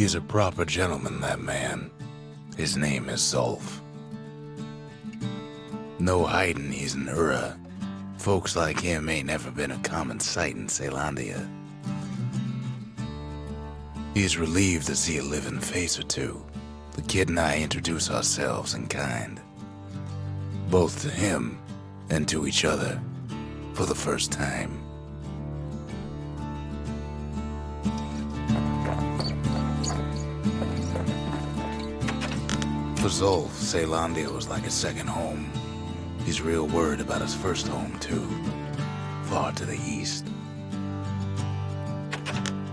He's a proper gentleman, that man. His name is Zulf. No hiding he's an Ura. Folks like him ain't never been a common sight in Caelondia. He's relieved to see a living face or two. The kid and I introduce ourselves in kind. Both to him and to each other for the first time. For Zulf, Caelondia was like a second home. He's real worried about his first home, too. Far to the east.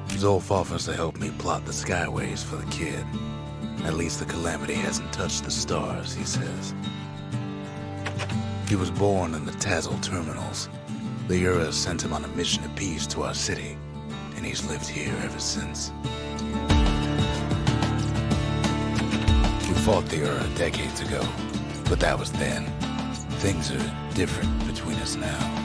Zulf offers to help me plot the skyways for the kid. At least the calamity hasn't touched the stars, he says. He was born in the Tazzle terminals. The Ura sent him on a mission of peace to our city, and he's lived here ever since. We fought the Ura decades ago, but that was then. Things are different between us now.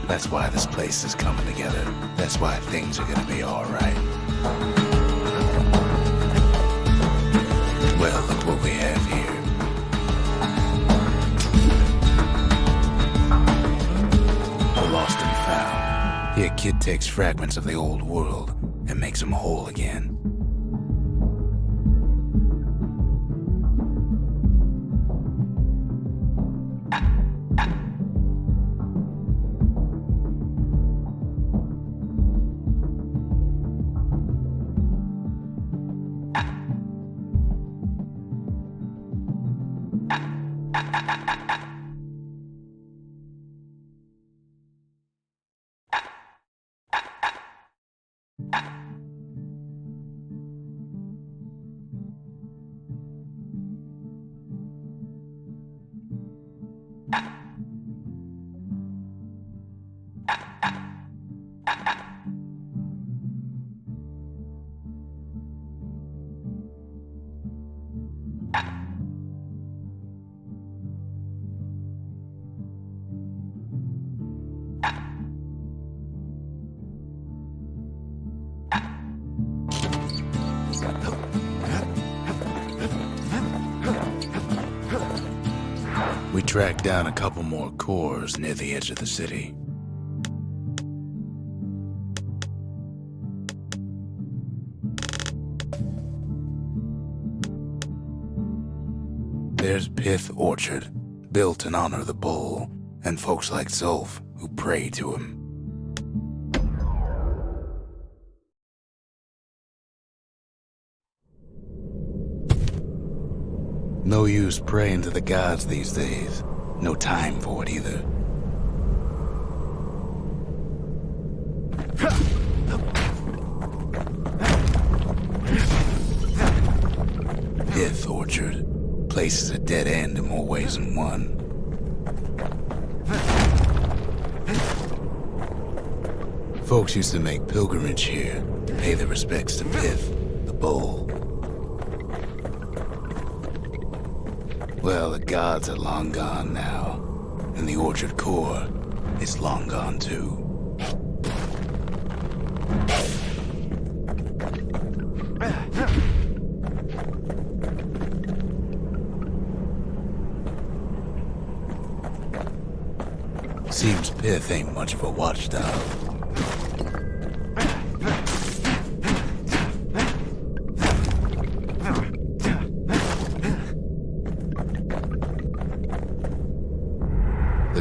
That's why this place is coming together. That's why things are gonna be alright. Well, look what we have here. The lost and found. Here, kid takes fragments of the old world and makes them whole again. We tracked down a couple more cores near the edge of the city. There's Pith Orchard, built in honor of the bull, and folks like Zulf who pray to him. No use praying to the gods these days. No time for it either. Pith Orchard. Place is a dead end in more ways than one. Folks used to make pilgrimage here, pay their respects to Pith, the bull. Well, the gods are long gone now, and the orchard core is long gone too. Seems Pith ain't much of a watchdog.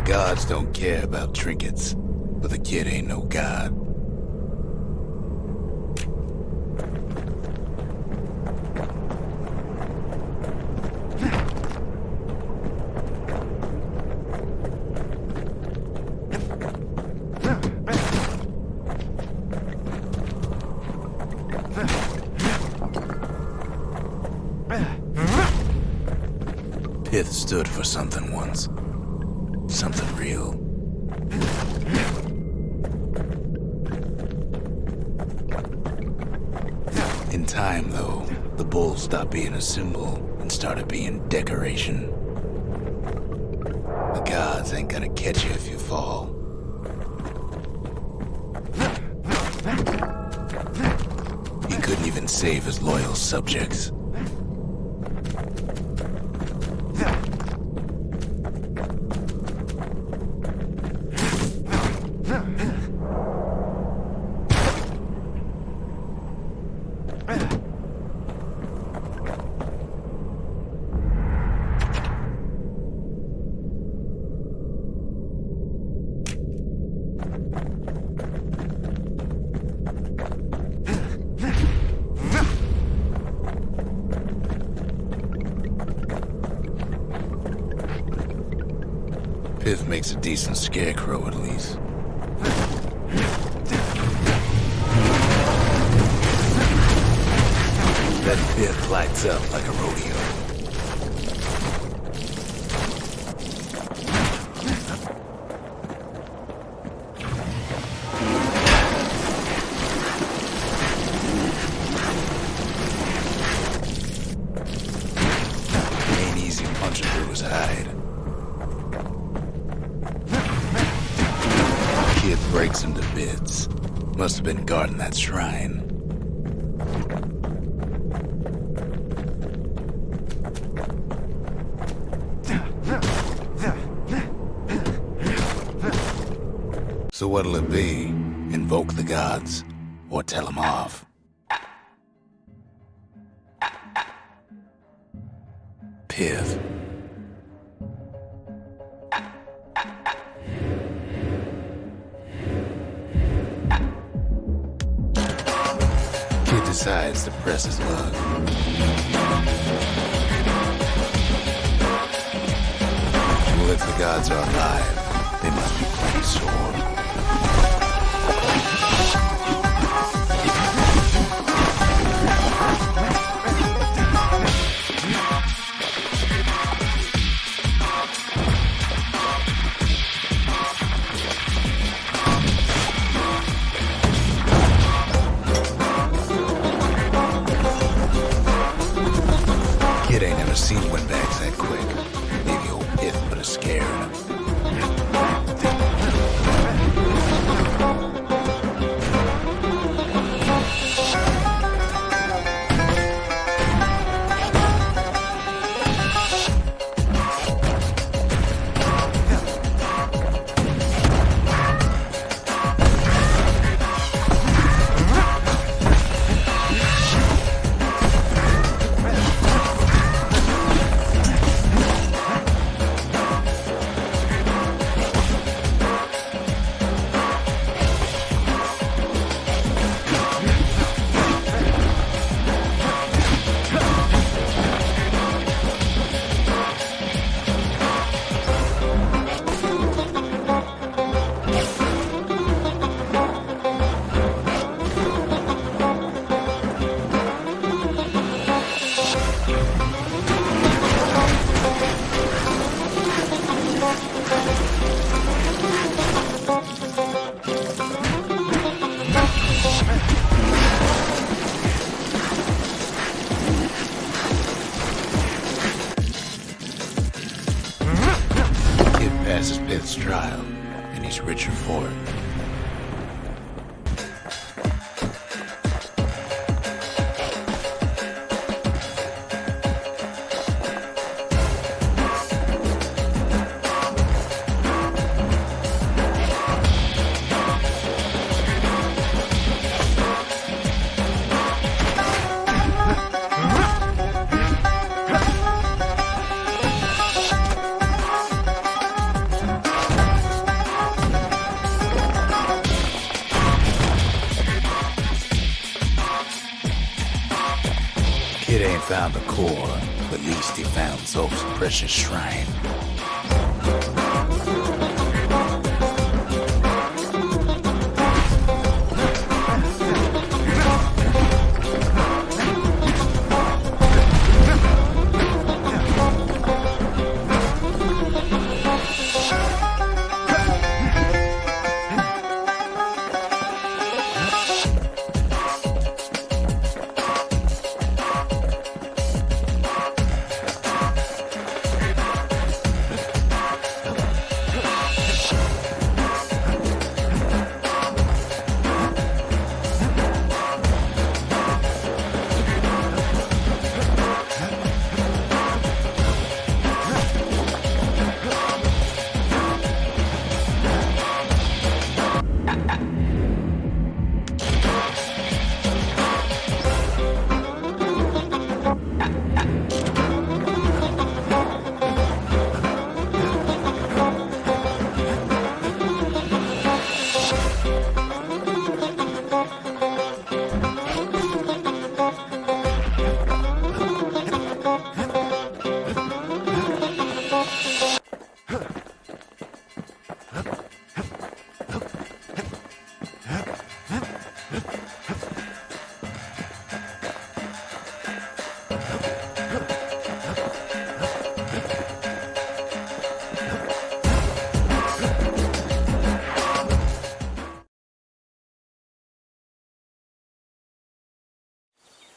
gods don't care about trinkets, but the kid ain't no god. Pith stood for something once. Something real. In time, though, the bull stopped being a symbol and started being decoration. The gods ain't gonna catch you if you fall. He couldn't even save his loyal subjects. Pith makes a decent scarecrow, at least. That Pith lights up like a rodeo. Ain't easy punching through his hide. Kid breaks him to bits. Must have been guarding that shrine. So what'll it be? Invoke the gods, or tell them off? Pith. Kid decides to press his luck. Well, if the gods are alive, they must be plenty sore. Kid ain't never seen windbags that quick. Maybe old Pith put a scare in him. Passes Pith's trial, and he's richer for it. found a core, at least he found Zolf's precious shrine.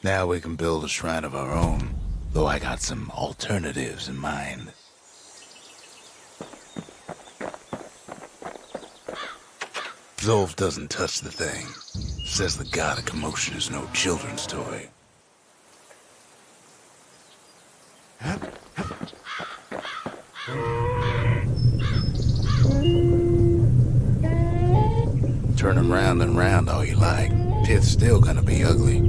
Now we can build a shrine of our own, though I got some alternatives in mind. Zolf doesn't touch the thing. Says the god of commotion is no children's toy. Turn him round and round all you like. It's still gonna be ugly.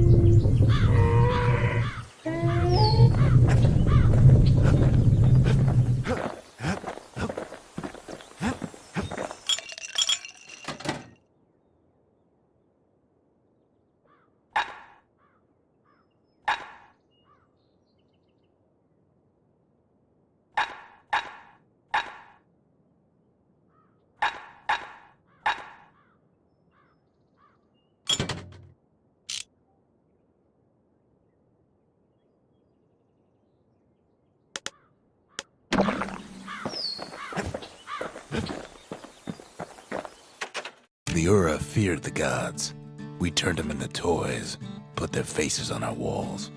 The Ura feared the gods. We turned them into toys, put their faces on our walls.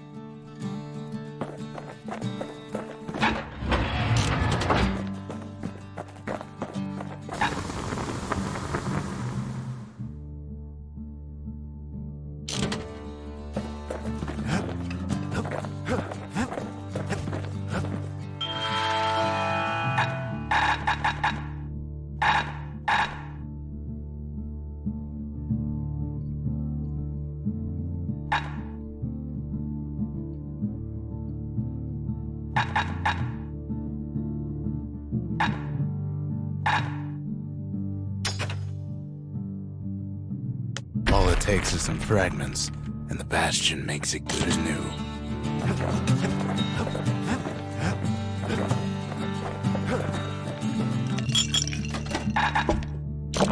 All it takes is some fragments, and the Bastion makes it good as new.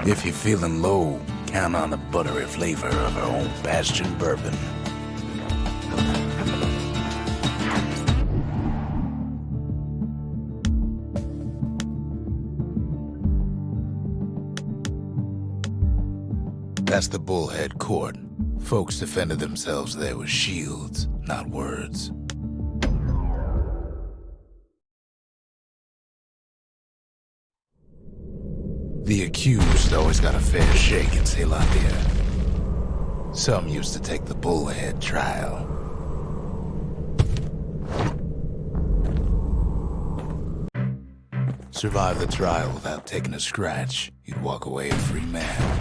If you're feeling low, count on the buttery flavor of our own Bastion bourbon. That's the Bullhead Court. Folks defended themselves there with shields, not words. The accused always got a fair shake in Zealandia. Some used to take the Bullhead trial. Survive the trial without taking a scratch, you'd walk away a free man.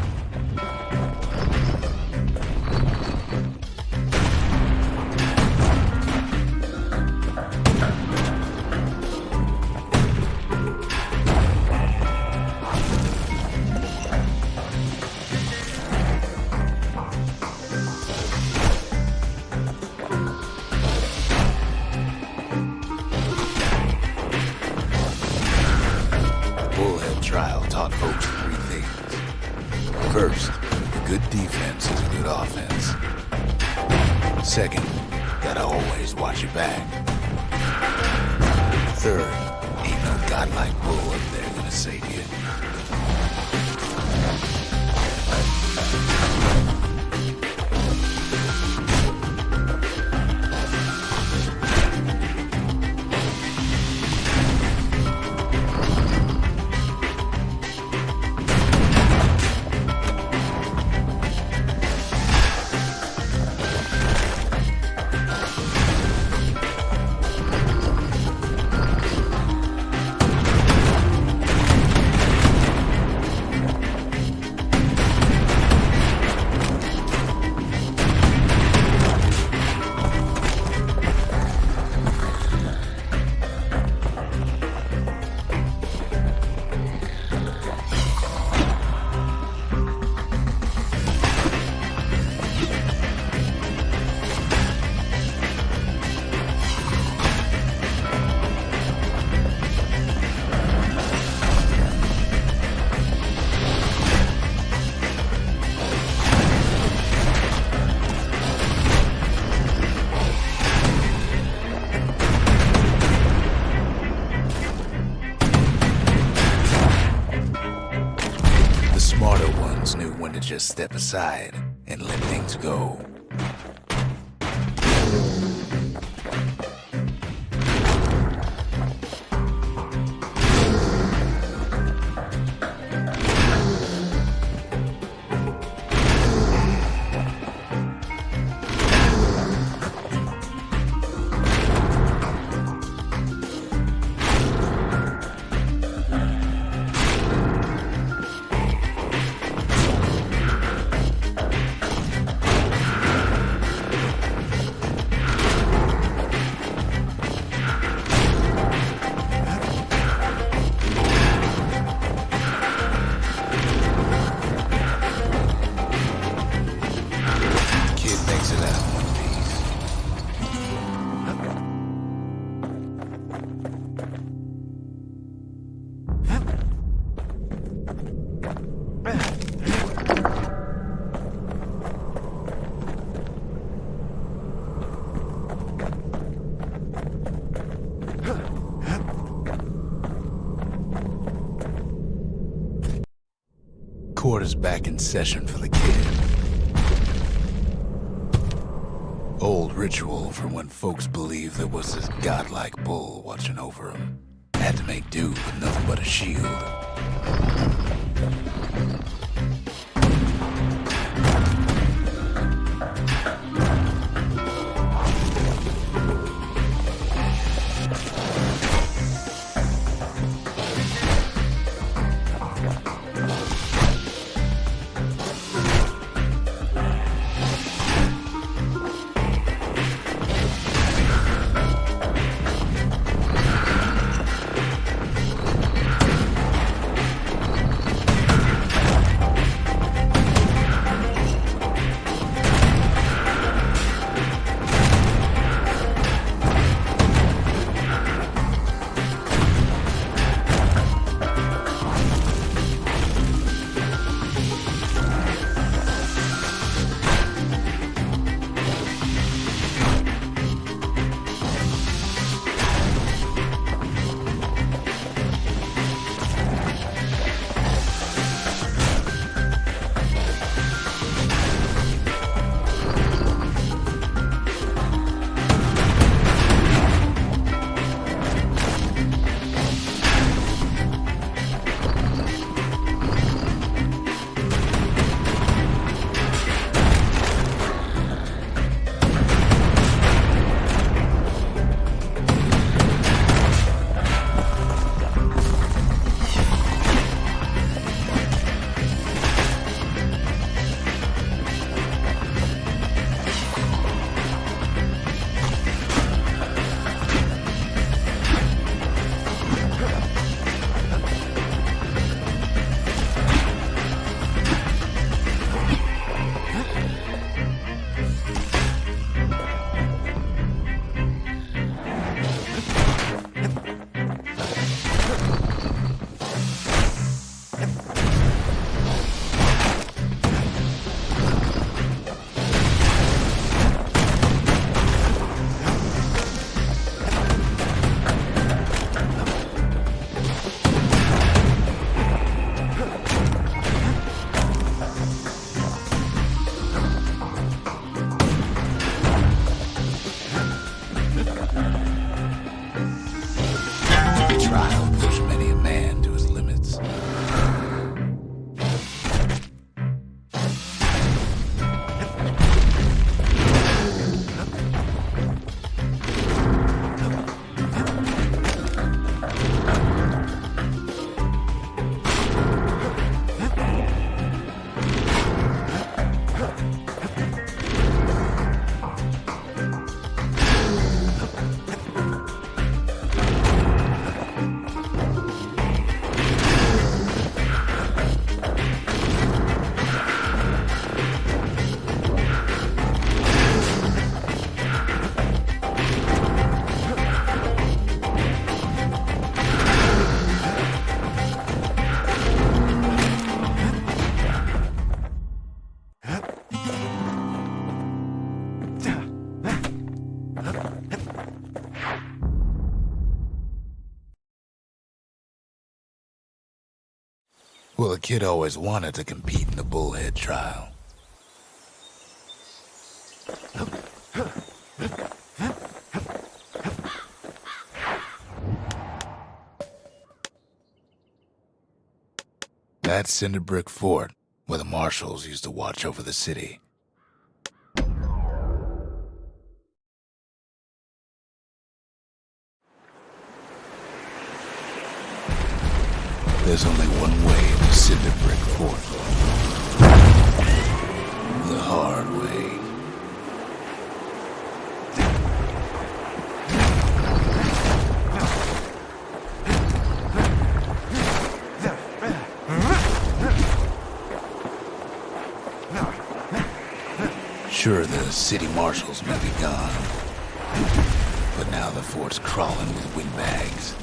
taught folks three things. First, a good defense is a good offense. Second, gotta always watch your back. Third, ain't no godlike bull up there gonna save you. Knew when to just step aside and let things go. Court is back in session for the kid. Old ritual from when folks believed there was this godlike bull watching over him. Had to make do with nothing but a shield. Well, the kid always wanted to compete in the bullhead trial. That's Cinder Brick Fort, where the marshals used to watch over the city. There's only one way to Cinder Brick Fort. The hard way. Sure, the city marshals may be gone, but now the fort's crawling with windbags.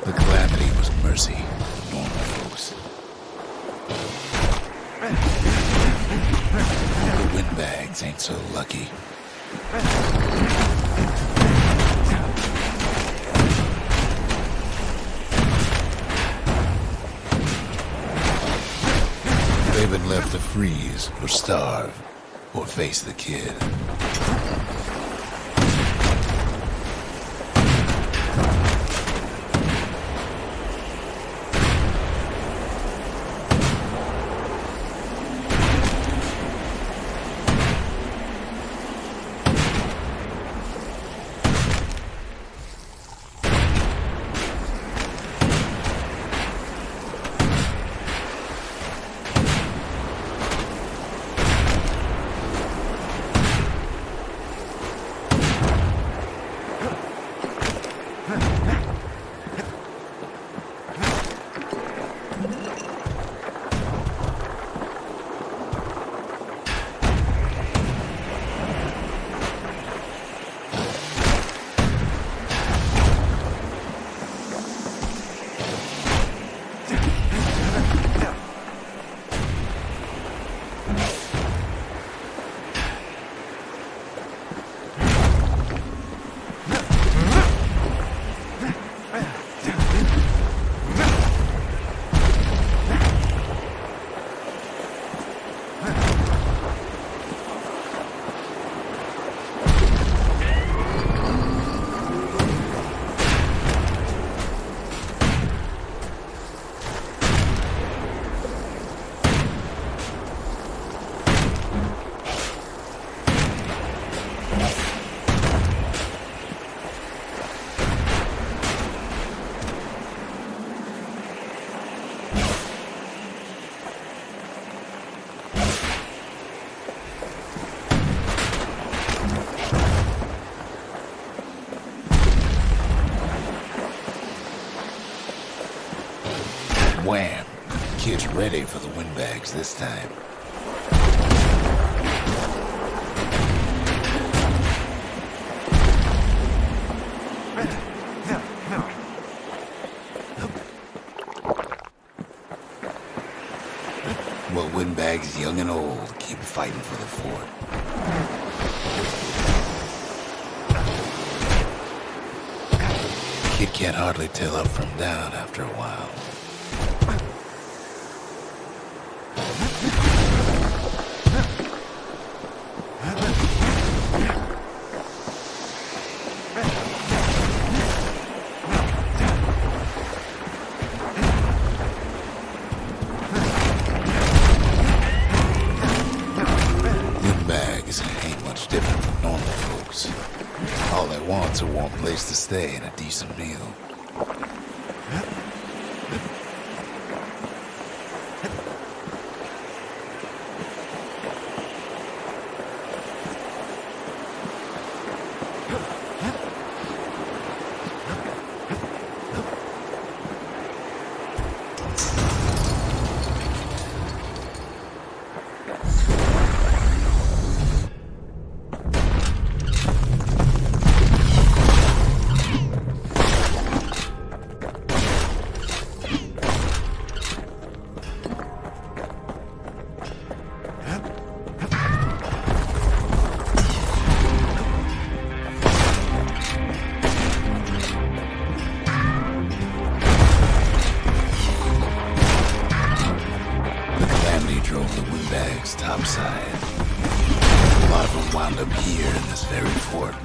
The calamity was mercy for normal folks. The windbags ain't so lucky. They've been left to freeze or starve or face the kid. Wham! Kid's ready for the windbags this time. Well, windbags young and old keep fighting for the fort. Kid can't hardly tell up from down after a while. Windbags ain't much different from normal folks. All they want's a warm place to stay and a decent meal. this very fort.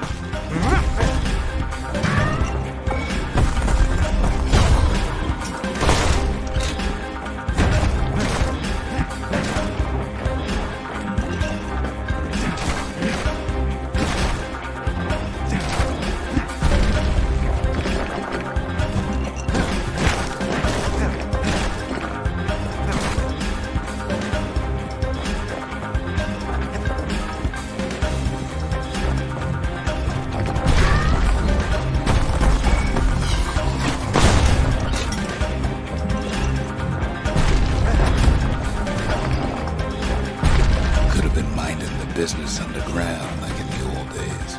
Business underground like in the old days.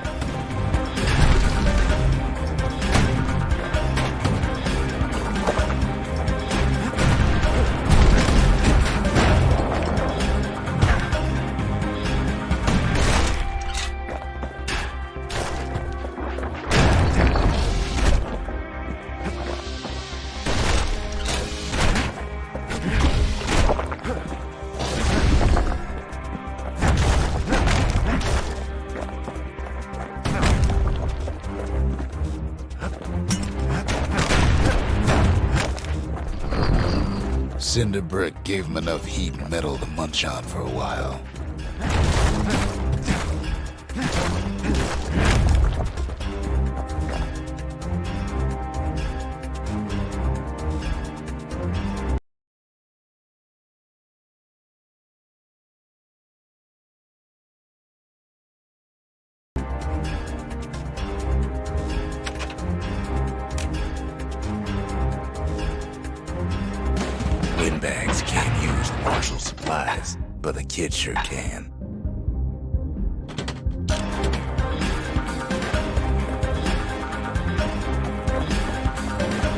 Cinder brick gave him enough heat and metal to munch on for a while. Windbags can't use martial supplies, but the kid sure can.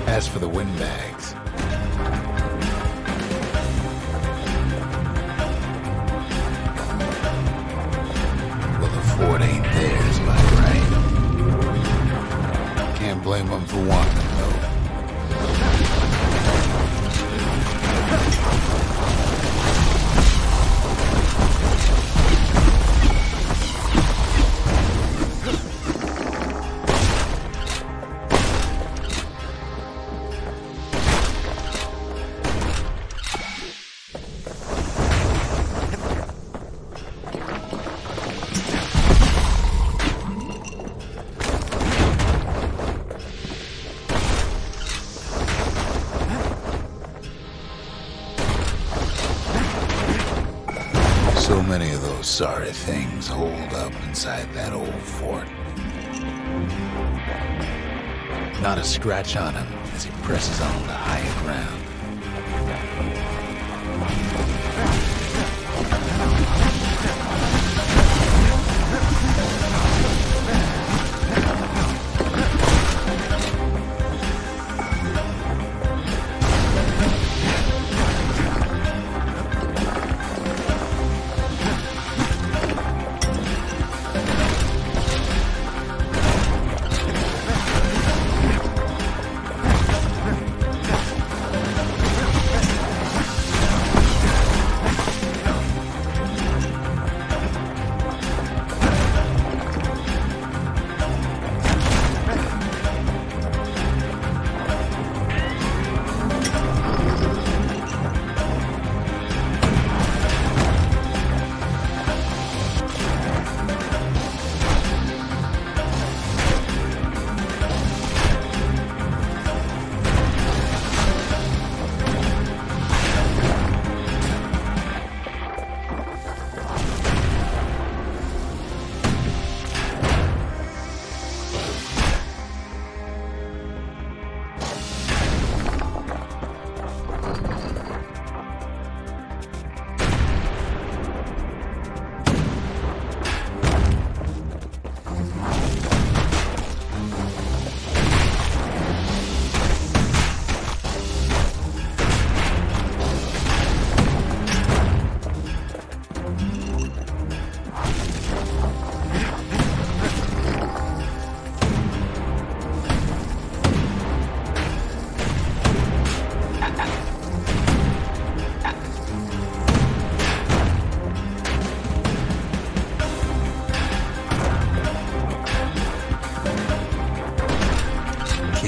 As for the windbags, well, the fort ain't theirs by right. Can't blame them for wanting them, though. So many of those sorry things hold up inside that old fort. Not a scratch on him as he presses on to higher ground.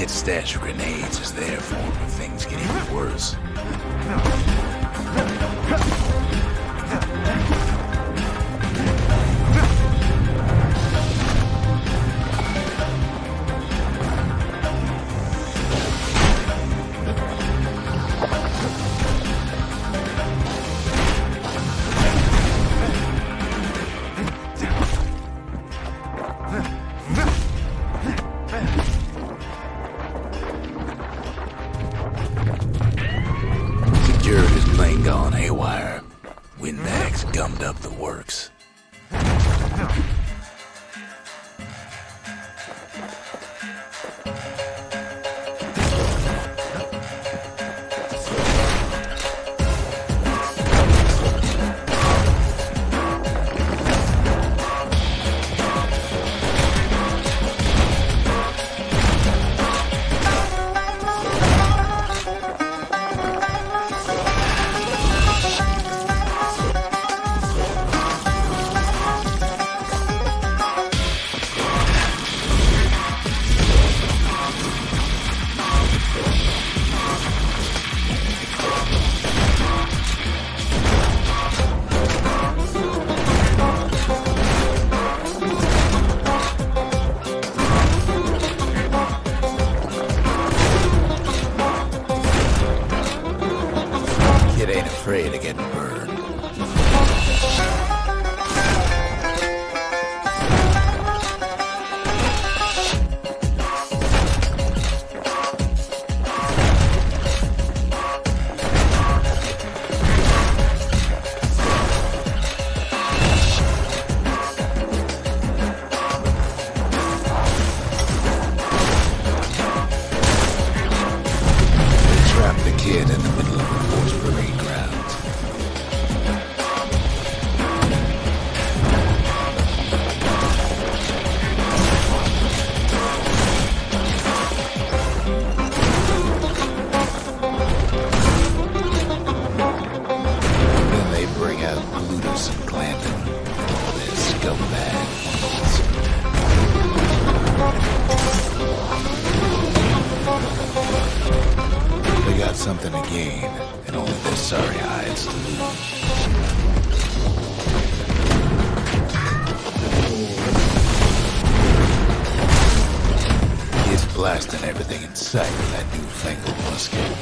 kid's stash of grenades is there for him if things get even worse. Security's plane gone haywire. Windbags gummed up the works. Kid ain't afraid of getting burned. They trapped the kid in the middle of a horse parade grounds. Then they bring out Ludus and Glandon. They're scumbags. They got something to gain, and only their sorry hides to lose. Kid's blasting everything in sight with that newfangled musket.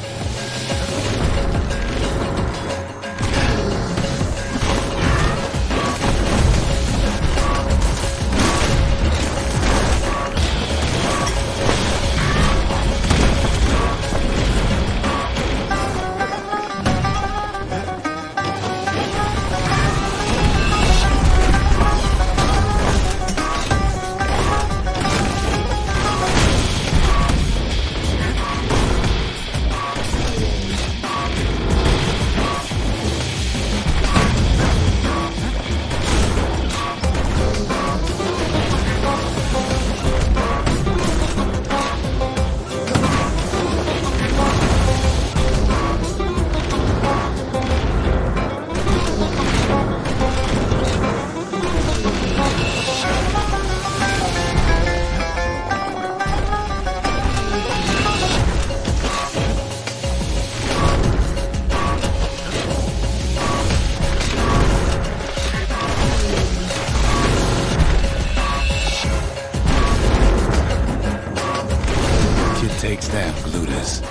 Takes down Glutus.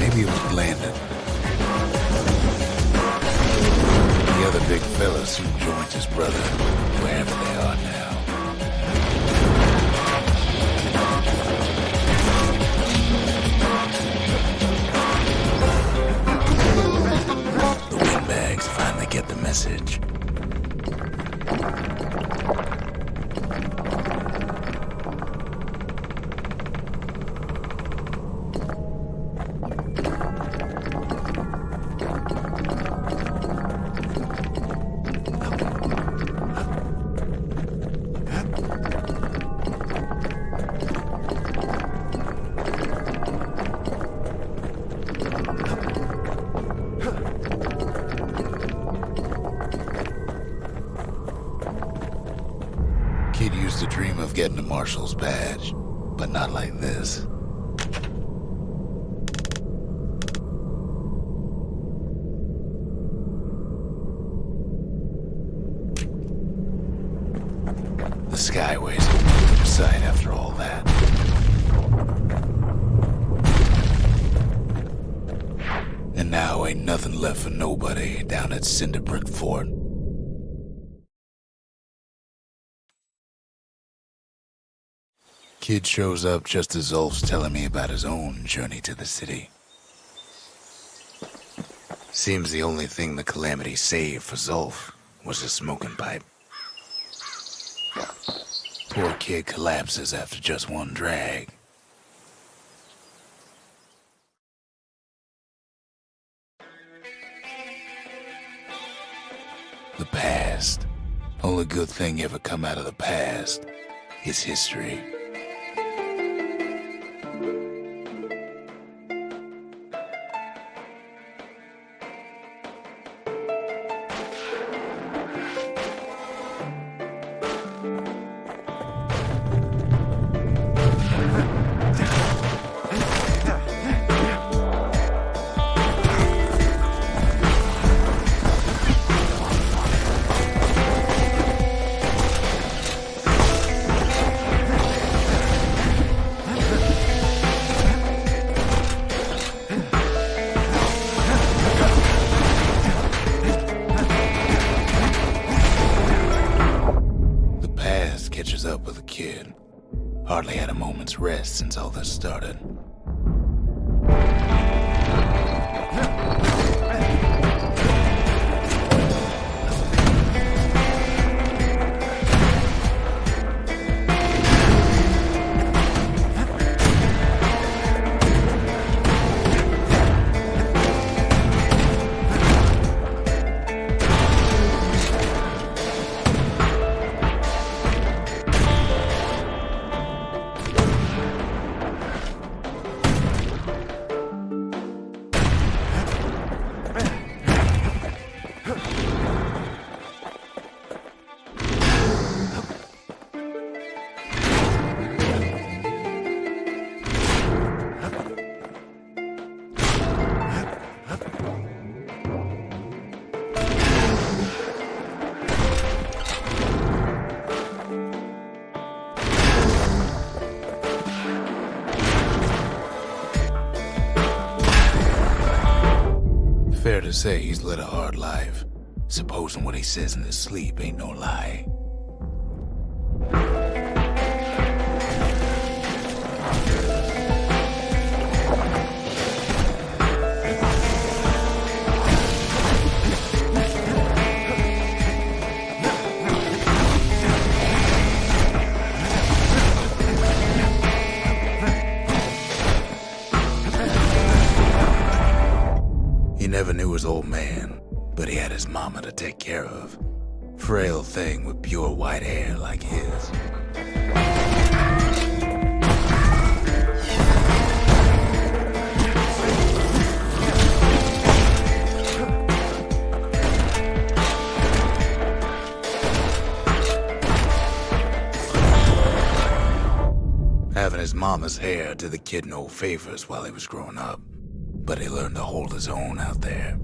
Maybe it was Glandon. The other big fella soon joins his brother, wherever they are now. The windbags finally get the message. Kid used to dream of getting a marshal's badge, but not like this. sight after all that. And now ain't nothing left for nobody down at Cinderbrick Fort. Kid shows up just as Zulf's telling me about his own journey to the city. Seems the only thing the Calamity saved for Zulf was his smoking pipe. Poor kid collapses after just one drag. The past. Only good thing ever come out of the past is history. Catches up with the kid. Hardly had a moment's rest since all this started. Fair to say he's led a hard life, supposing what he says in his sleep ain't no lie. He never knew his old man, but he had his mama to take care of. Frail thing with pure white hair like his. Having his mama's hair did the kid no favors while he was growing up. But he learned to hold his own out there.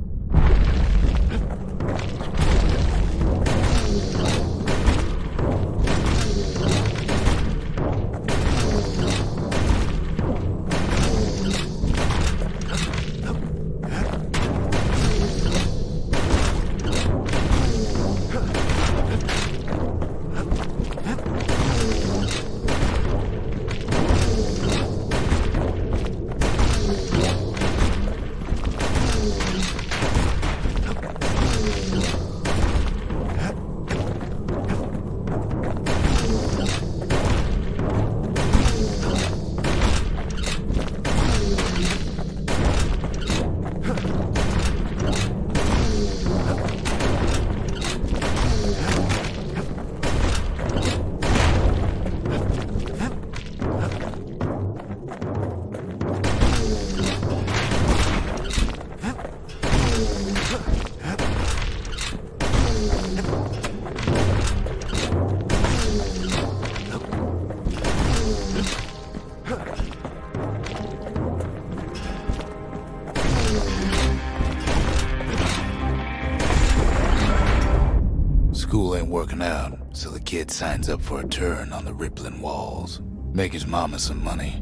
School ain't working out, so the kid signs up for a turn on the rippling walls. Make his mama some money.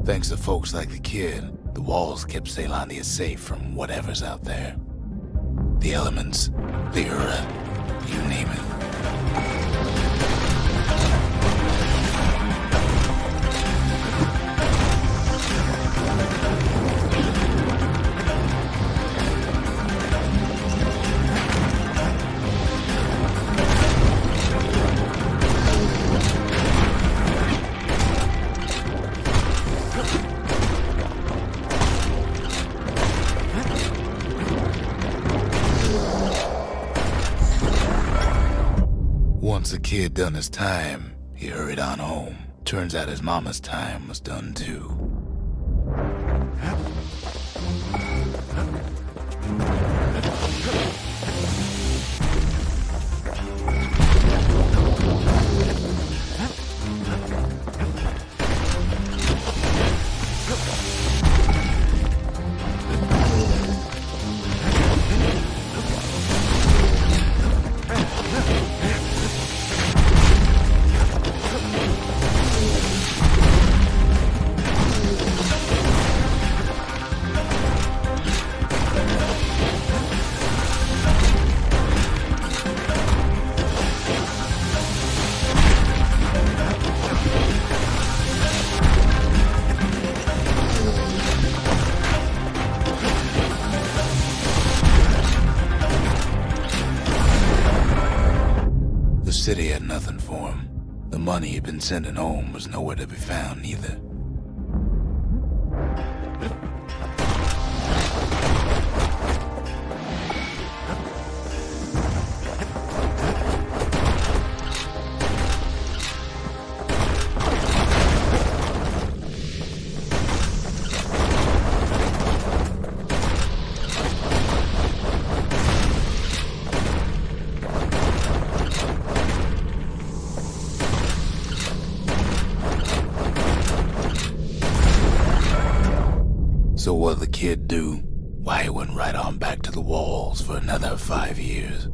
Thanks to folks like the kid, the walls kept Ceylondia safe from whatever's out there. The elements, the Ura, you name it. Once the kid done his time, he hurried on home. Turns out his mama's time was done too. The city had nothing for him. The money he'd been sending home was nowhere to be found either. So what'd the kid do? Why, he went right on back to the walls for another 5 years.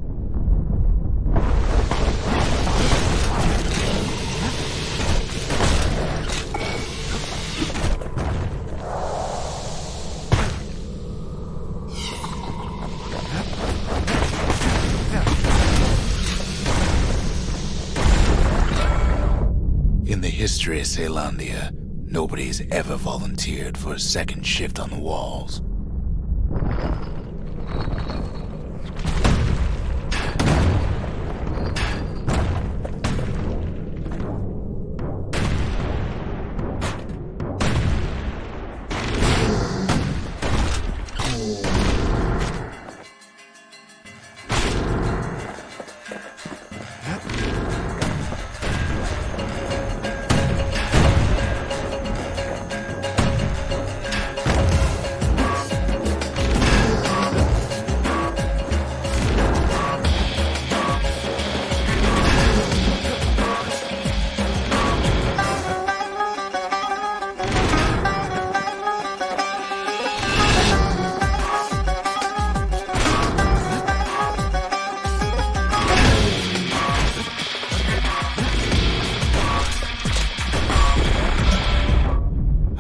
In the history of Ceylondia, nobody's ever volunteered for a second shift on the walls.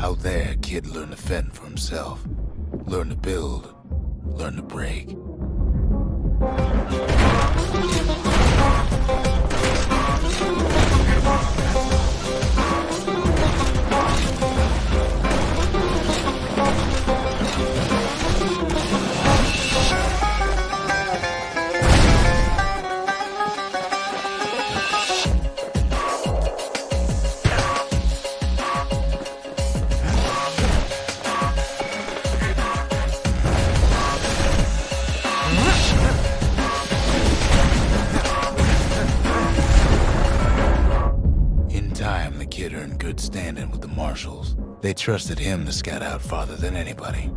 Out there, kid learned to fend for himself. Learn to build. Learn to break. good standing with the marshals. They trusted him to scout out farther than anybody.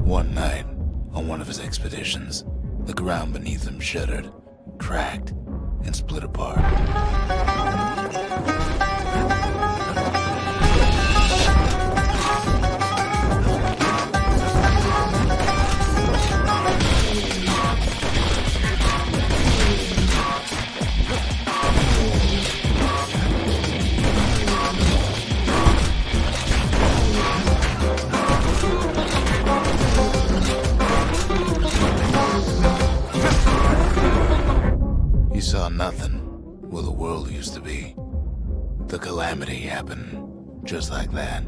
One night, on one of his expeditions, the ground beneath him shuddered, cracked, and split apart. He saw nothing where the world used to be. The calamity happened just like that.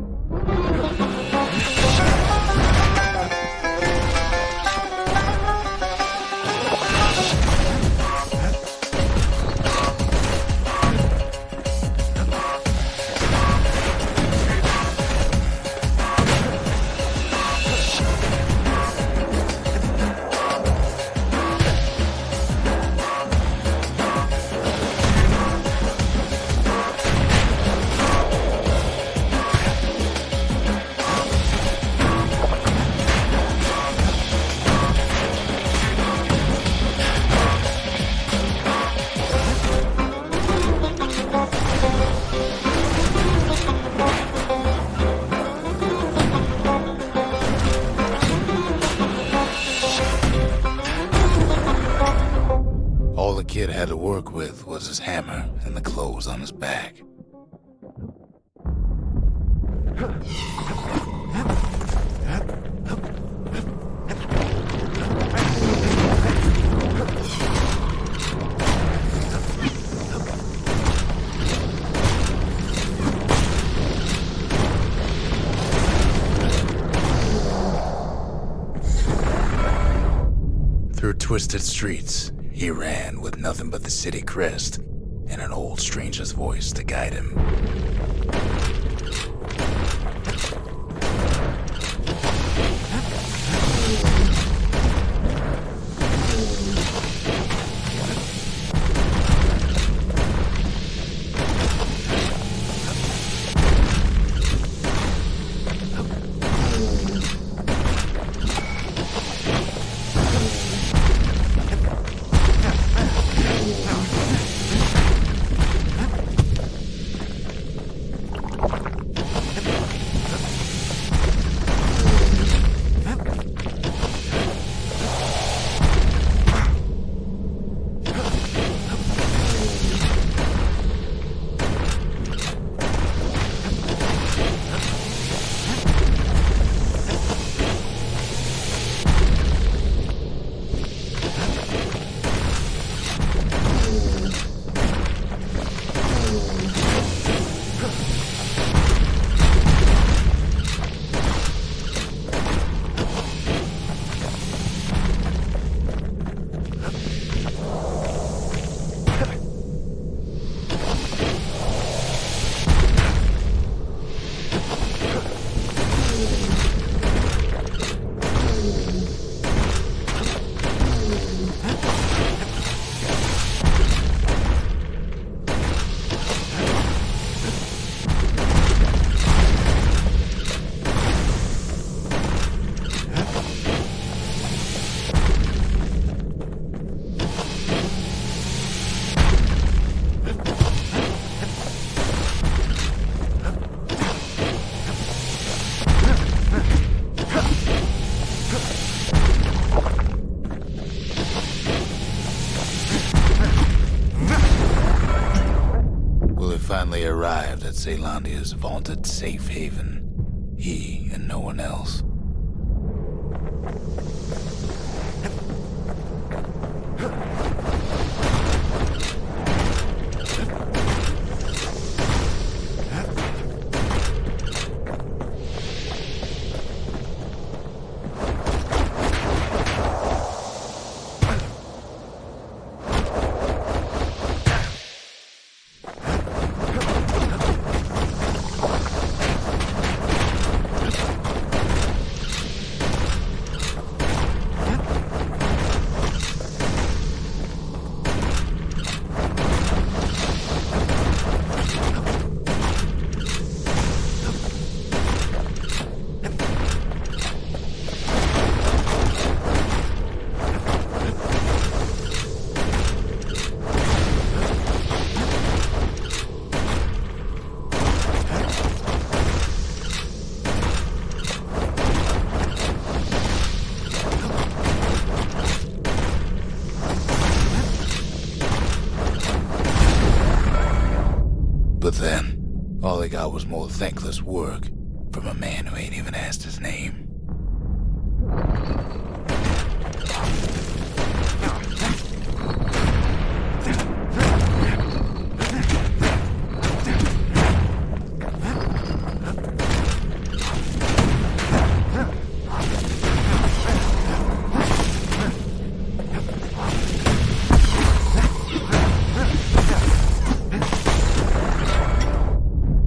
All the kid had to work with was his hammer and the clothes on his back. Through twisted streets, he ran with nothing but the city crest and an old stranger's voice to guide him. finally arrived at Caelandia's vaunted safe haven. He and no one else. But then, all he got was more thankless work from a man who ain't even asked his name.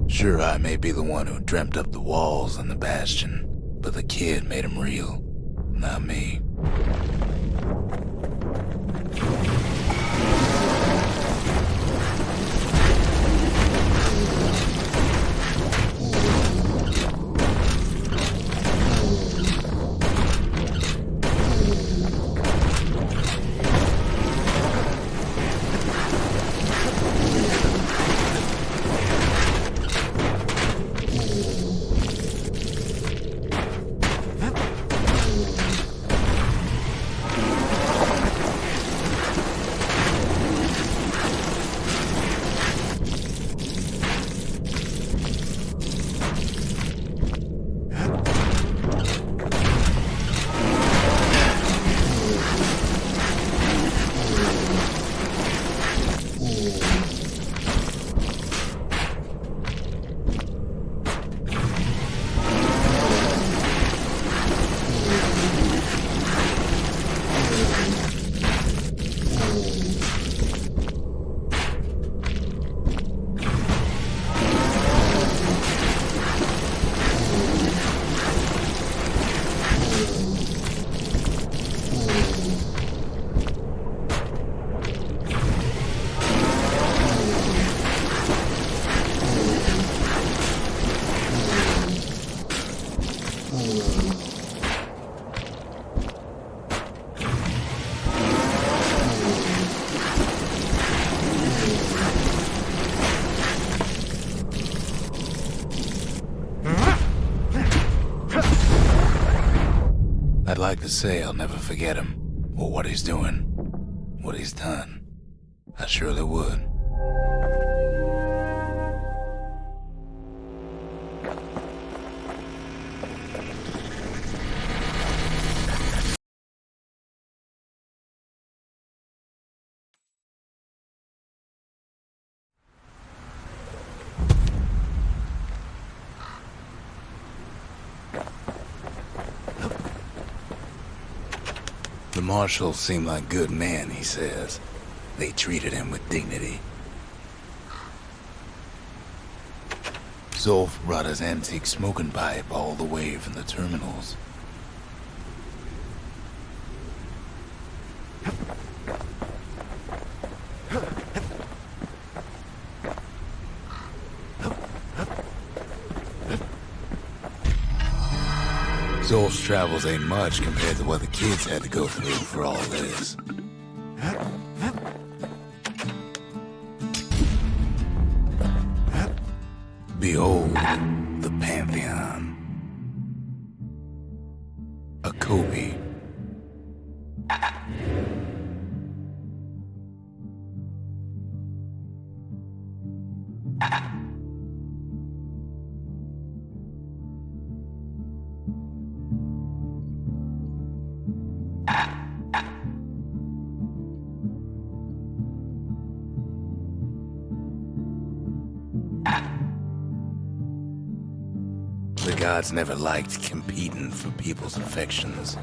Sure, I may be the one who dreamt up the walls and the Bastion, but the kid made them real, not me. I'd like to say I'll never forget him, or what he's doing, what he's done. I surely would. The marshals seem like good men, he says. They treated him with dignity. Zolf brought his antique smoking pipe all the way from the terminals. Zolf's travels ain't much compared to what the kids had to go through for all this. Behold the Pantheon. A Kobe. gods never liked competing for people's affections.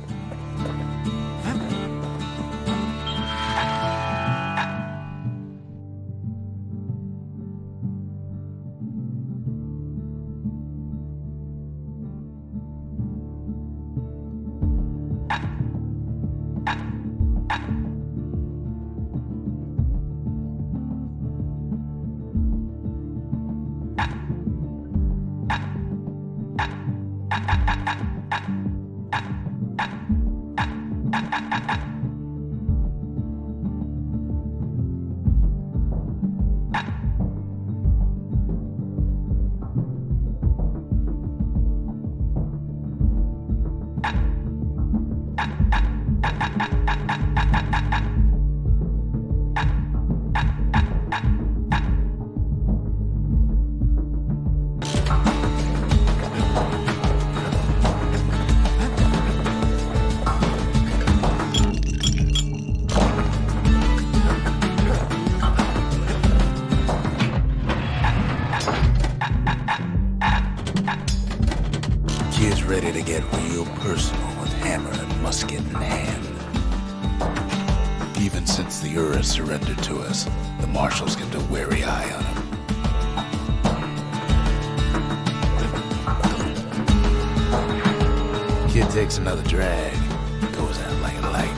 Kid's ready to get real personal with hammer and musket in hand. Even since the Ura surrendered to us, the marshals kept a wary eye on him. Kid takes another drag, goes out like a light.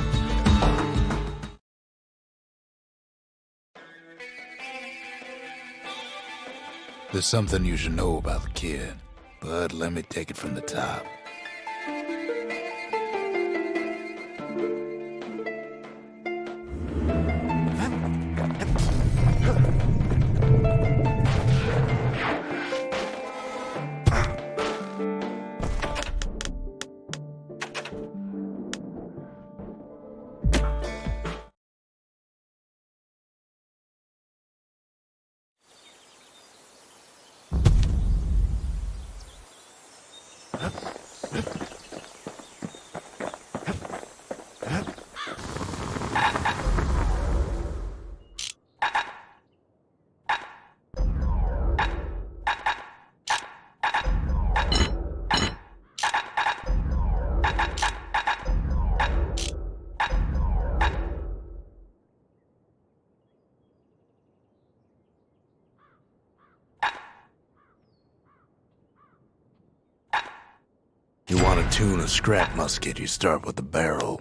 There's something you should know about the kid, but let me take it from the top. You want to tune a scrap musket, you start with the barrel.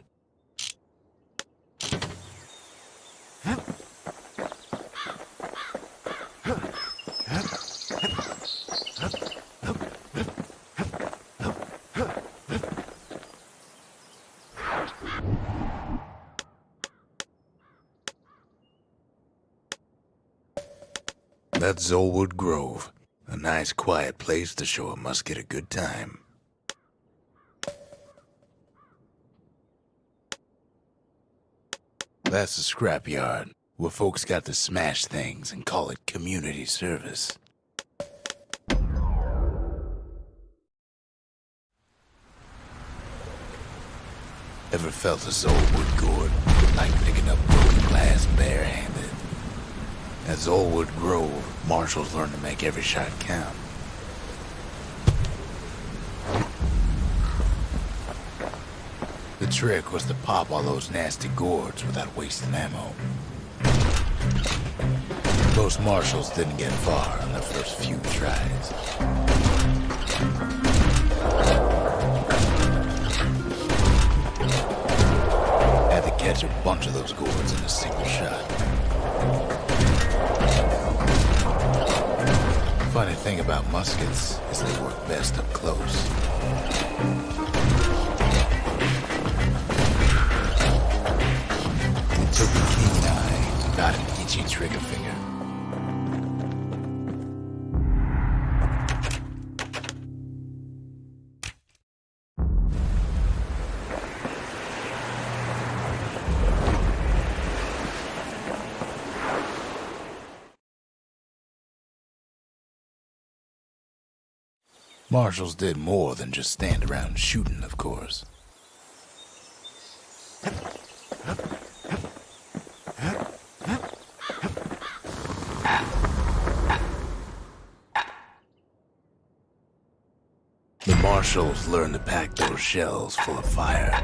That's Zolwood Grove, a nice quiet place to show a musket a good time. That's the scrapyard, where folks got to smash things and call it community service. Ever felt a Zolwood gourd, like picking up broken glass barehanded? At Zolwood Grove, marshals learn to make every shot count. The trick was to pop all those nasty gourds without wasting ammo. Most marshals didn't get far on their first few tries. Had to catch a bunch of those gourds in a single shot. Funny thing about muskets is they work best up close. Took a keen eye, got an itchy trigger finger. Marshals did more than just stand around shooting, of course. The marshals learn to pack those shells full of fire.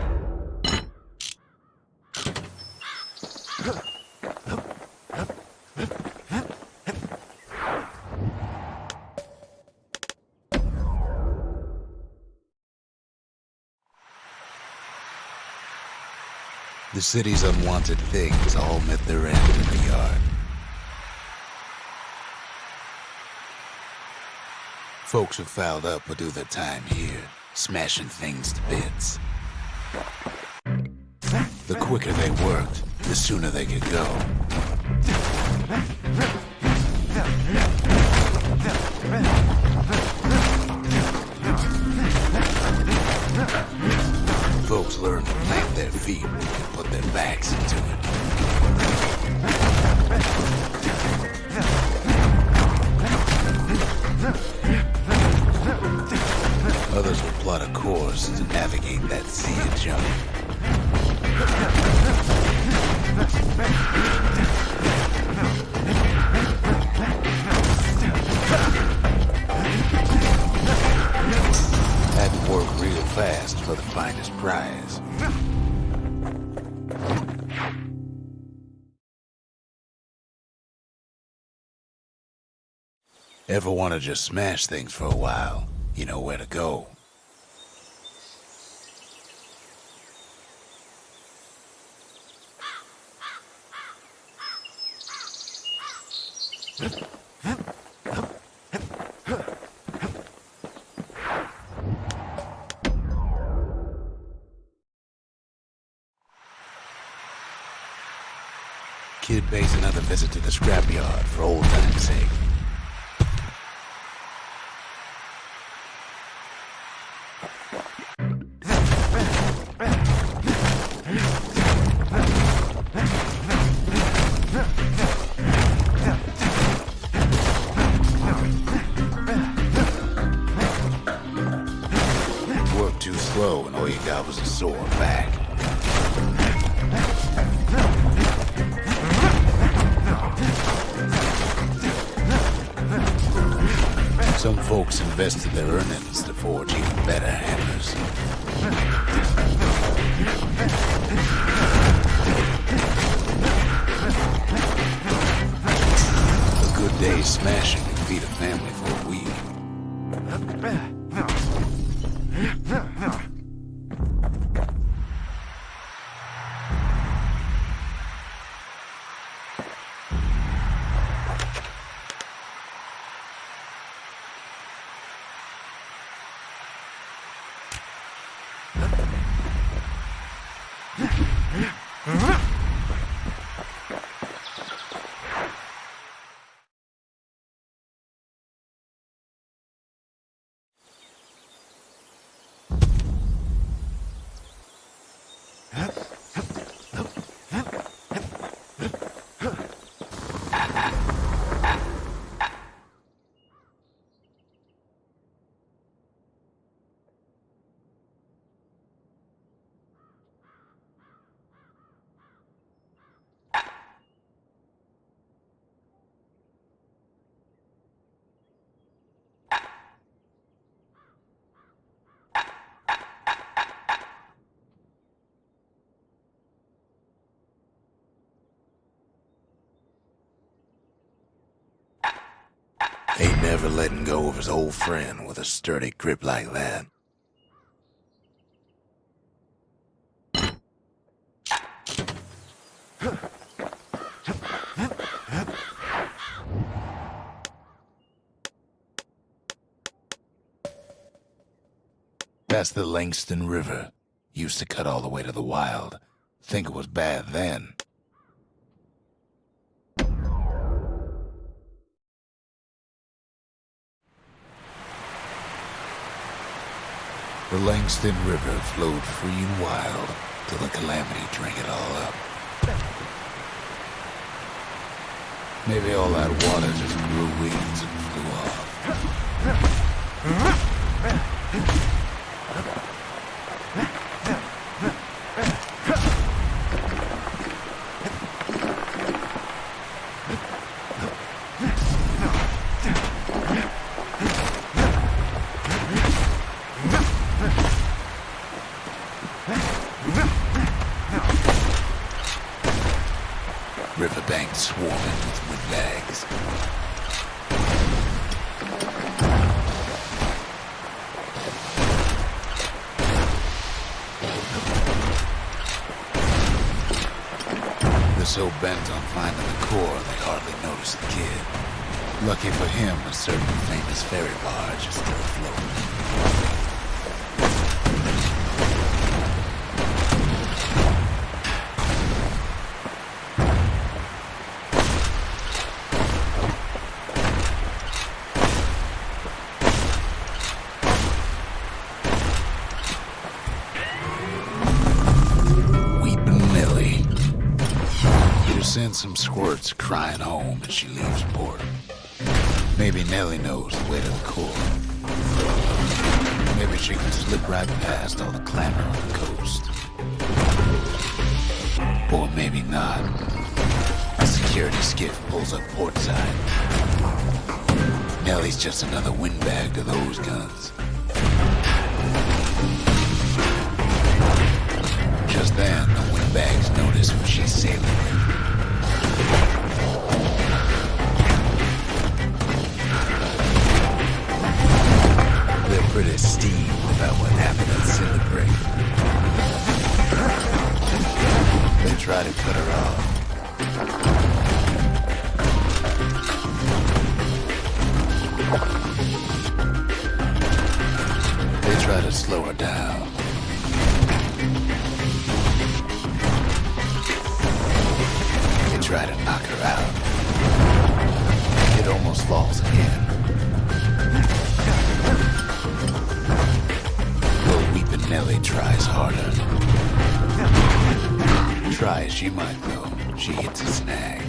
The city's unwanted things all met their end in the yard. Folks who fouled up would do their time here, smashing things to bits. The quicker they worked, the sooner they could go. Folks learned to plant their feet and put their backs into it. Others would plot a course to navigate that sea of junk. Had to work real fast for the finest prize. Ever want to just smash things for a while? You know where to go. Kid pays another visit to the scrapyard for old time's sake. Worked too slow and all you got was a sore back. Some folks invested their earnings to forge even better hammers. A good day's smashing can feed a family for a week. Ain't never letting go of his old friend with a sturdy grip like that. That's the Langston River. Used to cut all the way to the wild. Think it was bad then. The Langston River flowed free and wild till the calamity drank it all up. Maybe all that water just grew wings and flew off. bank swarming with windbags. They're so bent on finding the core, they hardly notice the kid. Lucky for him, a certain famous ferry barge is still afloat. Sends some squirts crying home as she leaves port. Maybe Nellie knows the way to the core. Maybe she can slip right past all the clamor on the coast. Or maybe not. A security skiff pulls up portside. Nellie's just another windbag to those guns. Just then, the windbags notice who she's sailing with. They're pretty steamed about what happened at Celebrate. They try to cut her off. They try to slow her down. They try to knock her out. It almost falls again. Well, weeping Nellie tries harder. Try as she might, though, she hits a snag.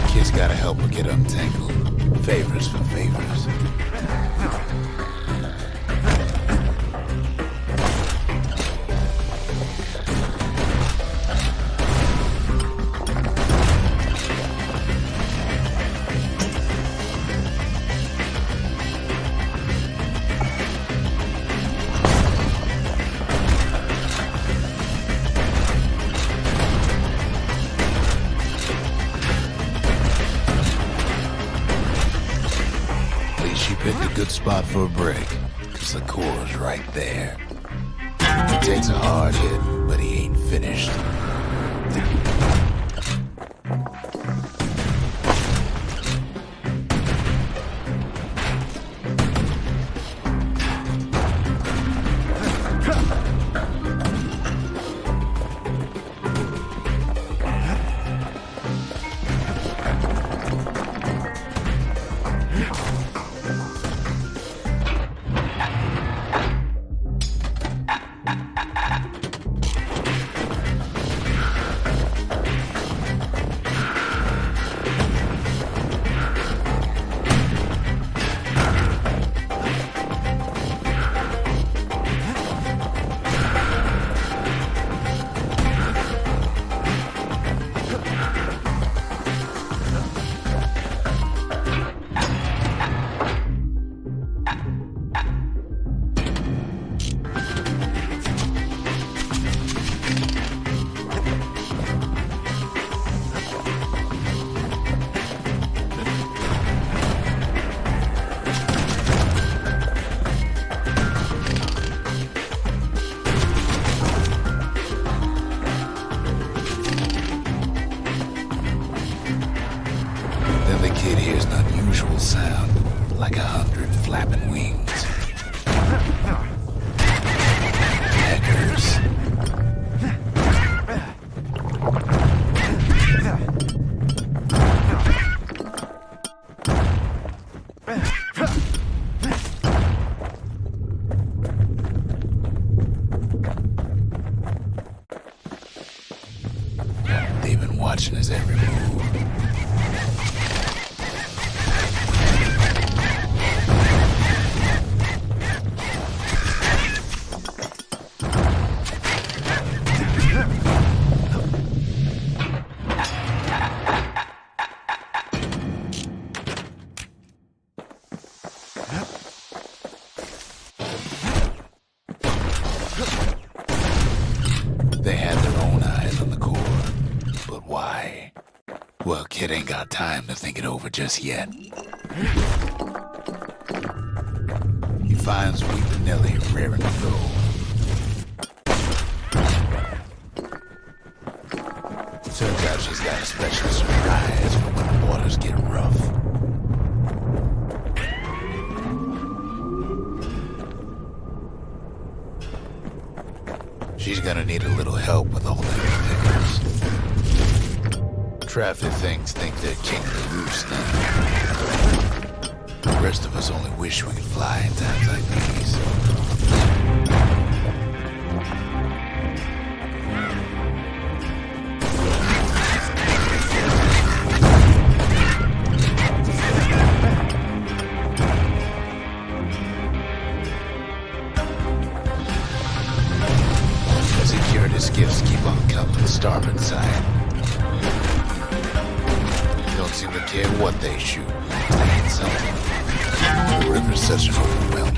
Kid's gotta help her get untangled. Favors for favors. She picked a good spot for a break, cause the core's right there. He takes a hard hit, but he ain't finished. Kid hears an unusual sound, like 100 flapping wings. Peckers. They've been watching his every move. They had their own eyes on the core. Well, kid ain't got time to think it over just yet. He finds Weeping Nellie raring to go. Turns out she's got a special surprise for when the waters get rough. She's gonna need a little help with all the repairs. Traffic things think they're king of the roost now. The rest of us only wish we could fly in times like these. Security's gifts keep on coming, starboard side. Don't seem to care what they shoot. They ain't something. The river's such an overwhelming